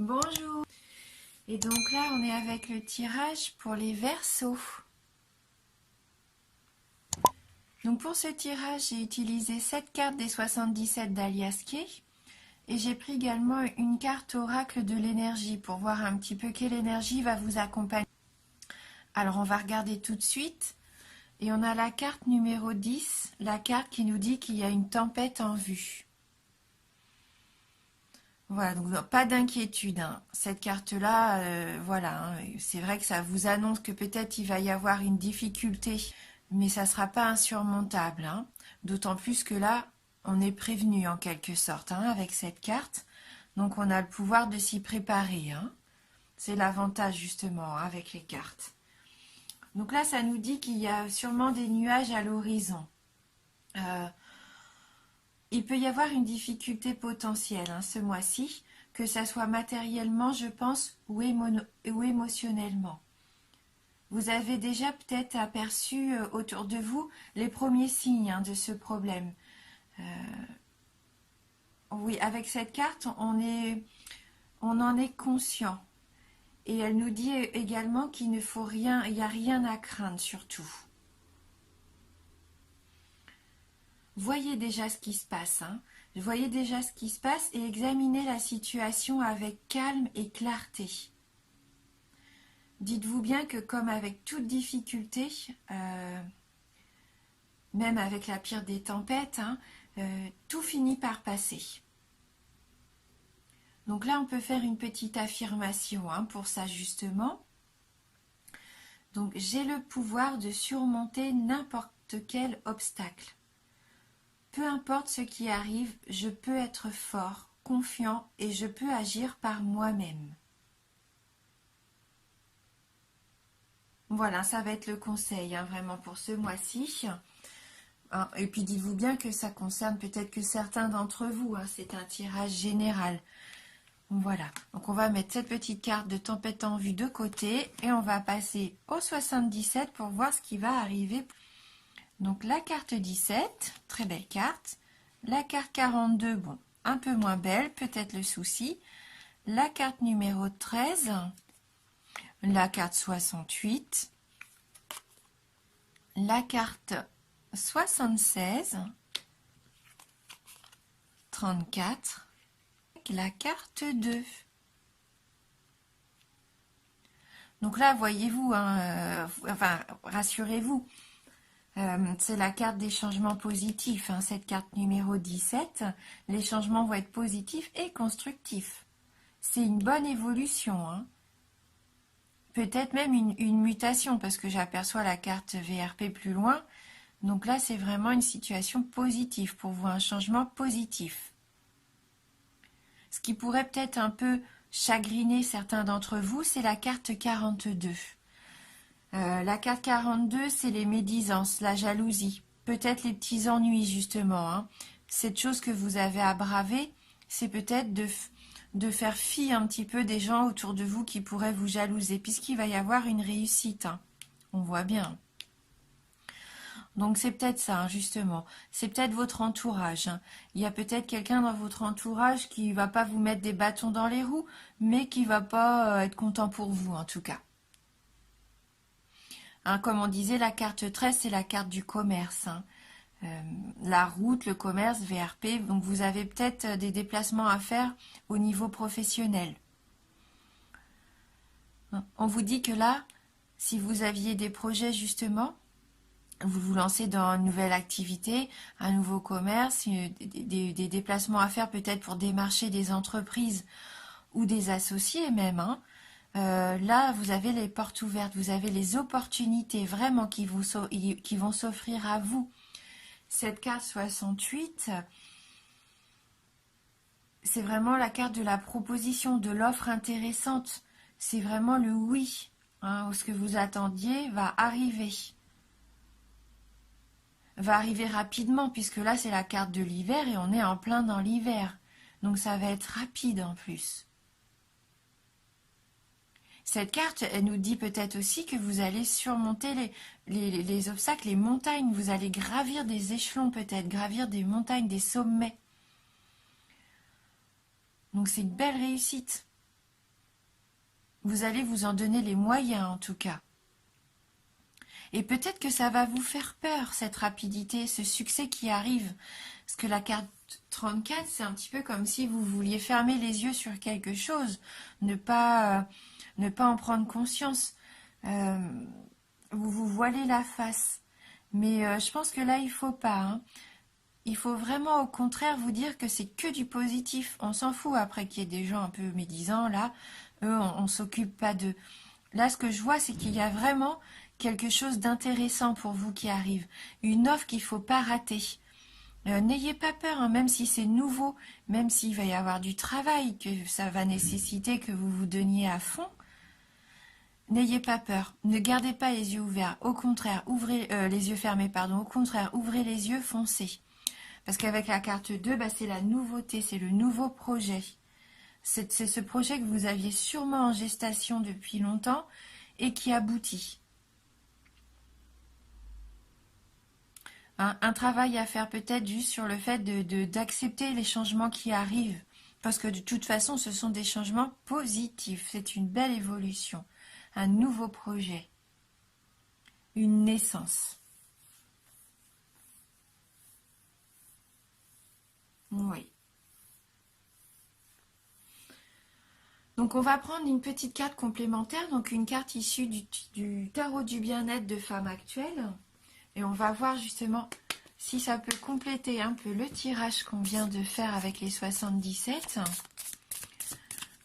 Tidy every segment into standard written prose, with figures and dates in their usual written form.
Bonjour. Et donc là, on est avec le tirage pour les Verseaux. Donc pour ce tirage, j'ai utilisé 7 cartes des 77 d'Alias Kay. Et j'ai pris également une carte oracle de l'énergie pour voir un petit peu quelle énergie va vous accompagner. Alors on va regarder tout de suite. Et on a la carte numéro 10, la carte qui nous dit qu'il y a une tempête en vue. Voilà, donc pas d'inquiétude, hein. Cette carte-là, voilà, hein, c'est vrai que ça vous annonce que peut-être il va y avoir une difficulté, mais ça ne sera pas insurmontable, hein. D'autant plus que là, on est prévenu en quelque sorte, hein, avec cette carte. Donc on a le pouvoir de s'y préparer, hein. C'est l'avantage justement, hein, avec les cartes. Donc là, ça nous dit qu'il y a sûrement des nuages à l'horizon. Il peut y avoir une difficulté potentielle, hein, ce mois-ci, que ça soit matériellement, je pense, ou émotionnellement. Vous avez déjà peut-être aperçu autour de vous les premiers signes, hein, de ce problème. Oui, avec cette carte, on en est conscient. Et elle nous dit également qu'il ne faut rien, il n'y a rien à craindre surtout. Voyez déjà ce qui se passe, hein. Voyez déjà ce qui se passe et examinez la situation avec calme et clarté. Dites-vous bien que comme avec toute difficulté, même avec la pire des tempêtes, hein, tout finit par passer. Donc là, on peut faire une petite affirmation, hein, pour ça justement. Donc, j'ai le pouvoir de surmonter n'importe quel obstacle. Peu importe ce qui arrive, je peux être fort, confiant et je peux agir par moi-même. Voilà, ça va être le conseil, hein, vraiment pour ce mois-ci. Et puis dites-vous bien que ça concerne peut-être que certains d'entre vous, hein, c'est un tirage général. Voilà, donc on va mettre cette petite carte de tempête en vue de côté et on va passer au 77 pour voir ce qui va arriver. Donc la carte 17, très belle carte. La carte 42, bon, un peu moins belle, peut-être le souci. La carte numéro 13, la carte 68, la carte 76, 34, la carte 2. Donc là, voyez-vous, hein, enfin, rassurez-vous, c'est la carte des changements positifs, hein, cette carte numéro 17. Les changements vont être positifs et constructifs. C'est une bonne évolution, hein. Peut-être même une mutation, parce que j'aperçois la carte VRP plus loin. Donc là, c'est vraiment une situation positive, pour vous, un changement positif. Ce qui pourrait peut-être un peu chagriner certains d'entre vous, c'est la carte 42. La carte 42, c'est les médisances, la jalousie, peut-être les petits ennuis justement, hein. Cette chose que vous avez à braver, c'est peut-être de faire fi un petit peu des gens autour de vous qui pourraient vous jalouser, puisqu'il va y avoir une réussite, hein. On voit bien. Donc c'est peut-être ça, hein, justement. C'est peut-être votre entourage, hein. Il y a peut-être quelqu'un dans votre entourage qui ne va pas vous mettre des bâtons dans les roues, mais qui ne va pas être content pour vous, en tout cas. Hein, comme on disait, la carte 13, c'est la carte du commerce, hein. La route, le commerce, VRP, donc vous avez peut-être des déplacements à faire au niveau professionnel. On vous dit que là, si vous aviez des projets justement, vous vous lancez dans une nouvelle activité, un nouveau commerce, des déplacements à faire peut-être pour démarcher des entreprises ou des associés même, hein. Là, vous avez les portes ouvertes, vous avez les opportunités vraiment qui vont s'offrir à vous. Cette carte 68, c'est vraiment la carte de la proposition, de l'offre intéressante. C'est vraiment le oui, hein, où ce que vous attendiez va arriver. Va arriver rapidement, puisque là, c'est la carte de l'hiver et on est en plein dans l'hiver. Donc, ça va être rapide en plus. Cette carte, elle nous dit peut-être aussi que vous allez surmonter les obstacles, les montagnes. Vous allez gravir des échelons peut-être, gravir des montagnes, des sommets. Donc c'est une belle réussite. Vous allez vous en donner les moyens en tout cas. Et peut-être que ça va vous faire peur, cette rapidité, ce succès qui arrive. Parce que la carte 34, c'est un petit peu comme si vous vouliez fermer les yeux sur quelque chose, ne pas en prendre conscience. Euh, vous vous voilez la face. Mais je pense que là, il faut pas. Hein. Il faut vraiment au contraire vous dire que c'est que du positif. On s'en fout après qu'il y ait des gens un peu médisants là. Eux, on s'occupe pas d'eux. Là, ce que je vois, c'est qu'il y a vraiment quelque chose d'intéressant pour vous qui arrive. Une offre qu'il ne faut pas rater. N'ayez pas peur, hein, même si c'est nouveau, même s'il va y avoir du travail, que ça va nécessiter que vous vous donniez à fond. N'ayez pas peur, ne gardez pas les yeux ouverts, au contraire, ouvrez les yeux fermés, pardon, au contraire, ouvrez les yeux, foncez. Parce qu'avec la carte 2, bah, c'est la nouveauté, c'est le nouveau projet. C'est ce projet que vous aviez sûrement en gestation depuis longtemps et qui aboutit. Un travail à faire peut-être juste sur le fait d'accepter les changements qui arrivent. Parce que de toute façon, ce sont des changements positifs. C'est une belle évolution. Un nouveau projet. Une naissance. Oui. Donc on va prendre une petite carte complémentaire, donc une carte issue du tarot du bien-être de femme actuelle. Et on va voir justement si ça peut compléter un peu le tirage qu'on vient de faire avec les 77.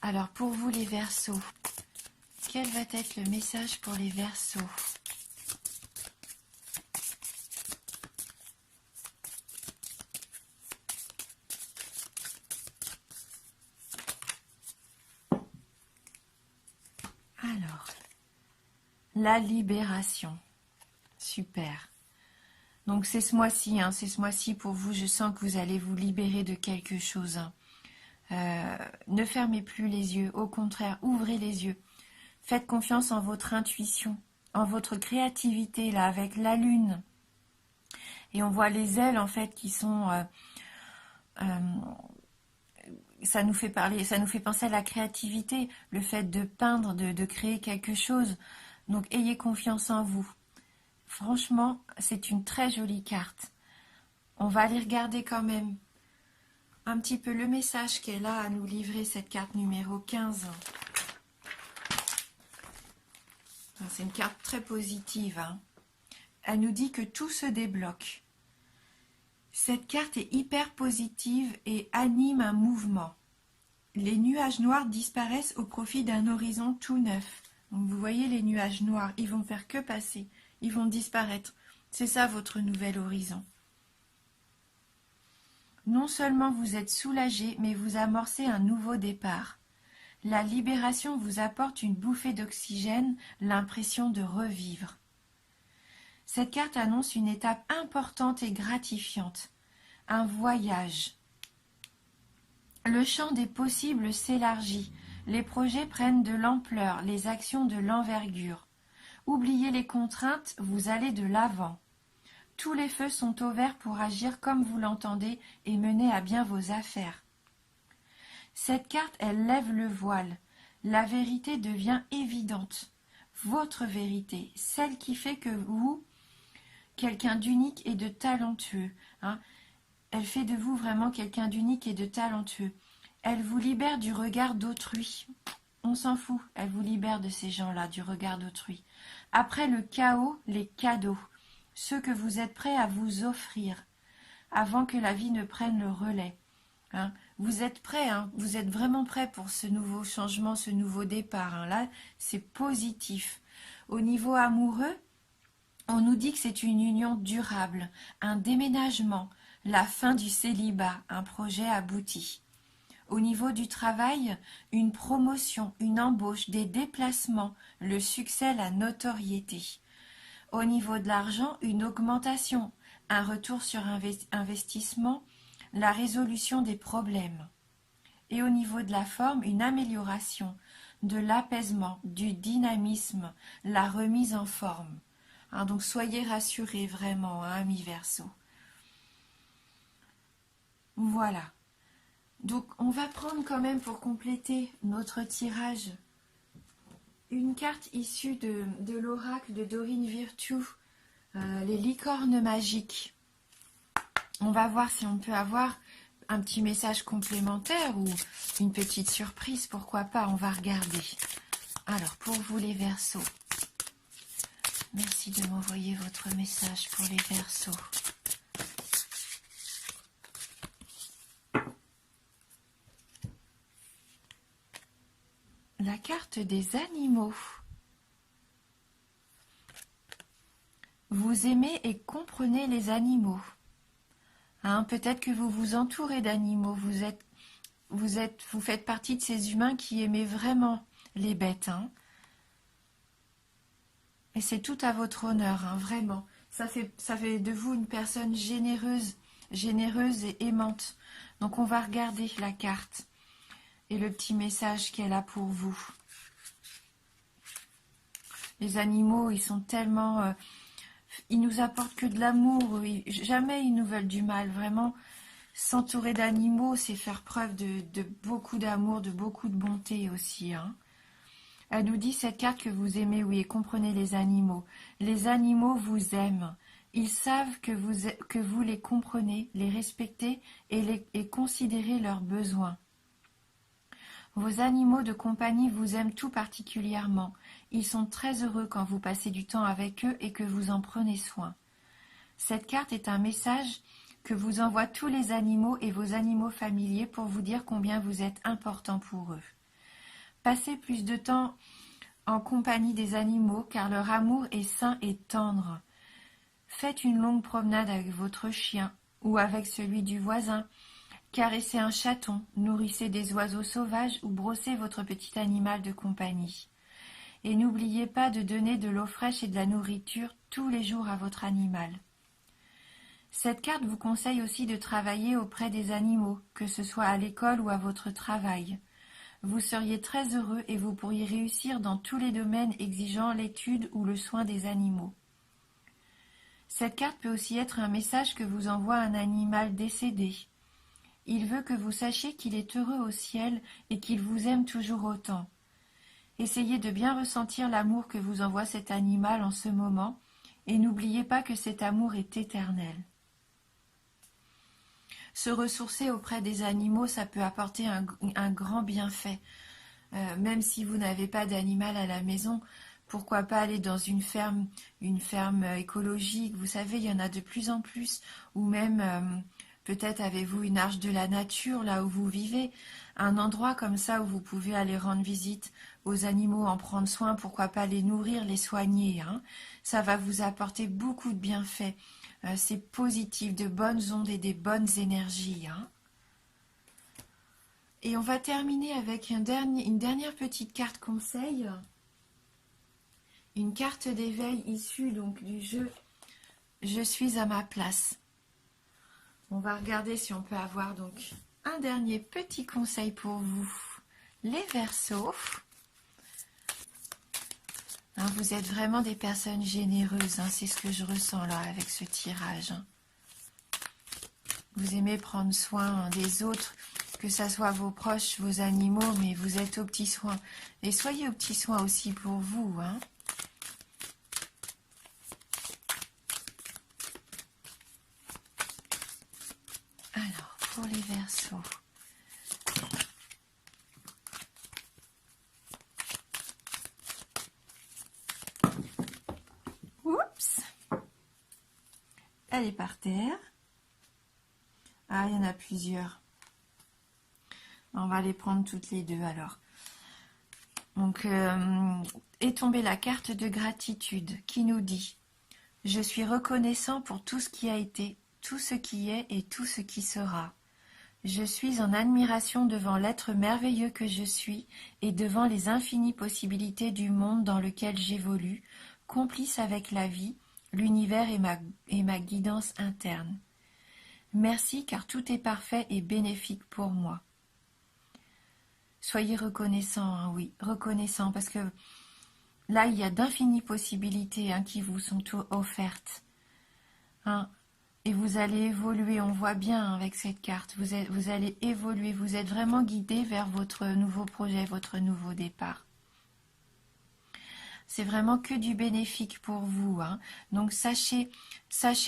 Alors pour vous les Verseaux, quel va être le message pour les Verseaux? Alors, la libération. Super. Donc c'est ce mois-ci, hein, c'est ce mois-ci pour vous, je sens que vous allez vous libérer de quelque chose. Ne fermez plus les yeux, au contraire, ouvrez les yeux. Faites confiance en votre intuition, en votre créativité, là, avec la lune. Et on voit les ailes, en fait, qui sont... ça nous fait parler, ça nous fait penser à la créativité, le fait de peindre, de créer quelque chose. Donc ayez confiance en vous. Franchement, c'est une très jolie carte. On va aller regarder quand même un petit peu le message qu'elle a à nous livrer, cette carte numéro 15. C'est une carte très positive. Hein. Elle nous dit que tout se débloque. Cette carte est hyper positive et anime un mouvement. Les nuages noirs disparaissent au profit d'un horizon tout neuf. Donc vous voyez les nuages noirs, ils vont faire que passer, ils vont disparaître. C'est ça votre nouvel horizon. Non seulement vous êtes soulagé, mais vous amorcez un nouveau départ. La libération vous apporte une bouffée d'oxygène, l'impression de revivre. Cette carte annonce une étape importante et gratifiante, un voyage. Le champ des possibles s'élargit, les projets prennent de l'ampleur, les actions de l'envergure. Oubliez les contraintes, vous allez de l'avant. Tous les feux sont au vert pour agir comme vous l'entendez et mener à bien vos affaires. Cette carte, elle lève le voile. La vérité devient évidente. Votre vérité, celle qui fait que vous, quelqu'un d'unique et de talentueux, hein, elle fait de vous vraiment quelqu'un d'unique et de talentueux. Elle vous libère du regard d'autrui. On s'en fout, elle vous libère de ces gens-là, du regard d'autrui. Après le chaos, les cadeaux, ceux que vous êtes prêts à vous offrir, avant que la vie ne prenne le relais. Hein. Vous êtes prêts, hein, vous êtes vraiment prêts pour ce nouveau changement, ce nouveau départ. Hein. Là, c'est positif. Au niveau amoureux, on nous dit que c'est une union durable, un déménagement, la fin du célibat, un projet abouti. Au niveau du travail, une promotion, une embauche, des déplacements, le succès, la notoriété. Au niveau de l'argent, une augmentation, un retour sur investissement, la résolution des problèmes. Et au niveau de la forme, une amélioration, de l'apaisement, du dynamisme, la remise en forme. Hein, donc soyez rassurés vraiment, hein, amis Verseau. Voilà. Donc on va prendre quand même pour compléter notre tirage une carte issue de l'oracle de Dorine Virtue, les licornes magiques. On va voir si on peut avoir un petit message complémentaire ou une petite surprise, pourquoi pas, on va regarder. Alors, pour vous les Verseaux, merci de m'envoyer votre message pour les Verseaux. La carte des animaux. Vous aimez et comprenez les animaux. Hein, peut-être que vous vous entourez d'animaux. Vous faites partie de ces humains qui aimaient vraiment les bêtes. Hein. Et c'est tout à votre honneur, hein, vraiment. Ça fait de vous une personne généreuse et aimante. Donc on va regarder la carte et le petit message qu'elle a pour vous. Les animaux, ils sont tellement... ils nous apportent que de l'amour. Jamais ils nous veulent du mal. Vraiment, s'entourer d'animaux, c'est faire preuve de beaucoup d'amour, de beaucoup de bonté aussi. Hein. Elle nous dit, cette carte, que vous aimez, oui, et comprenez les animaux. Les animaux vous aiment. Ils savent que vous les comprenez, les respectez et considérez leurs besoins. Vos animaux de compagnie vous aiment tout particulièrement. Ils sont très heureux quand vous passez du temps avec eux et que vous en prenez soin. Cette carte est un message que vous envoient tous les animaux et vos animaux familiers pour vous dire combien vous êtes important pour eux. Passez plus de temps en compagnie des animaux car leur amour est sain et tendre. Faites une longue promenade avec votre chien ou avec celui du voisin. Caressez un chaton, nourrissez des oiseaux sauvages ou brossez votre petit animal de compagnie. Et n'oubliez pas de donner de l'eau fraîche et de la nourriture tous les jours à votre animal. Cette carte vous conseille aussi de travailler auprès des animaux, que ce soit à l'école ou à votre travail. Vous seriez très heureux et vous pourriez réussir dans tous les domaines exigeant l'étude ou le soin des animaux. Cette carte peut aussi être un message que vous envoie un animal décédé. Il veut que vous sachiez qu'il est heureux au ciel et qu'il vous aime toujours autant. Essayez de bien ressentir l'amour que vous envoie cet animal en ce moment et n'oubliez pas que cet amour est éternel. Se ressourcer auprès des animaux, ça peut apporter un grand bienfait. Même si vous n'avez pas d'animal à la maison, pourquoi pas aller dans une ferme écologique. Vous savez, il y en a de plus en plus, ou même... peut-être avez-vous une arche de la nature là où vous vivez, un endroit comme ça où vous pouvez aller rendre visite aux animaux, en prendre soin, pourquoi pas les nourrir, les soigner. Hein. Ça va vous apporter beaucoup de bienfaits. C'est positif, de bonnes ondes et des bonnes énergies. Hein. Et on va terminer avec une dernière petite carte conseil. Une carte d'éveil issue donc du jeu « Je suis à ma place ». On va regarder si on peut avoir donc un dernier petit conseil pour vous, les Verseaux. Hein, vous êtes vraiment des personnes généreuses, hein, c'est ce que je ressens là avec ce tirage. Hein. Vous aimez prendre soin des autres, que ce soit vos proches, vos animaux, mais vous êtes aux petits soins. Et soyez aux petits soins aussi pour vous. Hein. Alors, pour les Verseaux. Oups! Elle est par terre. Ah, il y en a plusieurs. On va les prendre toutes les deux alors. Donc, est tombée la carte de gratitude qui nous dit « Je suis reconnaissant pour tout ce qui a été, tout ce qui est et tout ce qui sera. Je suis en admiration devant l'être merveilleux que je suis et devant les infinies possibilités du monde dans lequel j'évolue, complice avec la vie, l'univers et ma guidance interne. Merci car tout est parfait et bénéfique pour moi. » Soyez reconnaissants, hein, oui, reconnaissants, parce que là, il y a d'infinies possibilités hein, qui vous sont offertes. Hein, et vous allez évoluer, on voit bien avec cette carte, vous allez évoluer, vous êtes vraiment guidé vers votre nouveau projet, votre nouveau départ. c'est vraiment que du bénéfique pour vous, hein. Donc sachez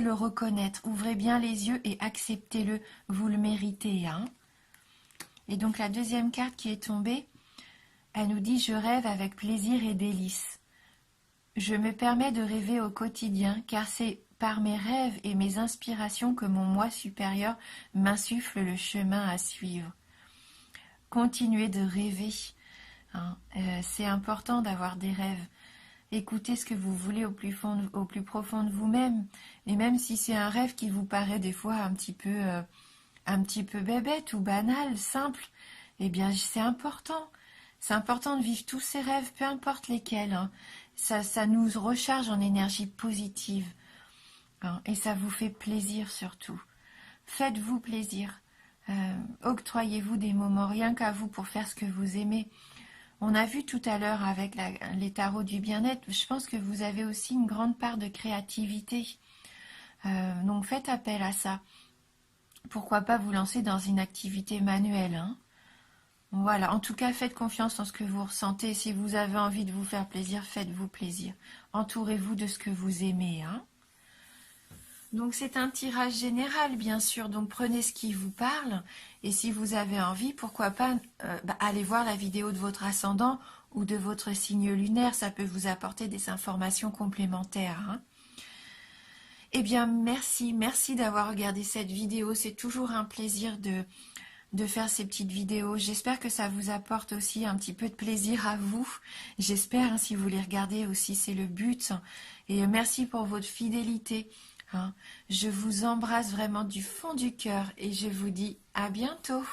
le reconnaître, ouvrez bien les yeux et acceptez-le, vous le méritez, hein. Et donc la deuxième carte qui est tombée, elle nous dit « Je rêve avec plaisir et délice ». Je me permets de rêver au quotidien, car c'est par mes rêves et mes inspirations que mon moi supérieur m'insuffle le chemin à suivre. Continuez de rêver, hein. C'est important d'avoir des rêves. Écoutez ce que vous voulez au plus profond de vous-même. Et même si c'est un rêve qui vous paraît des fois un petit peu bébête ou banal, simple, eh bien c'est important. C'est important de vivre tous ces rêves, peu importe lesquels, hein. Ça nous recharge en énergie positive, hein, et ça vous fait plaisir surtout. Faites-vous plaisir. Octroyez-vous des moments rien qu'à vous pour faire ce que vous aimez. On a vu tout à l'heure avec les tarots du bien-être, je pense que vous avez aussi une grande part de créativité. Donc faites appel à ça. Pourquoi pas vous lancer dans une activité manuelle, hein. Voilà, en tout cas, faites confiance en ce que vous ressentez. Si vous avez envie de vous faire plaisir, faites-vous plaisir. Entourez-vous de ce que vous aimez, hein. Donc c'est un tirage général, bien sûr, donc prenez ce qui vous parle. Et si vous avez envie, pourquoi pas aller voir la vidéo de votre ascendant ou de votre signe lunaire. Ça peut vous apporter des informations complémentaires, hein. Eh bien, merci d'avoir regardé cette vidéo. C'est toujours un plaisir de faire ces petites vidéos. J'espère que ça vous apporte aussi un petit peu de plaisir à vous. J'espère, hein, si vous les regardez aussi, c'est le but. Et merci pour votre fidélité, hein. Je vous embrasse vraiment du fond du cœur et je vous dis à bientôt.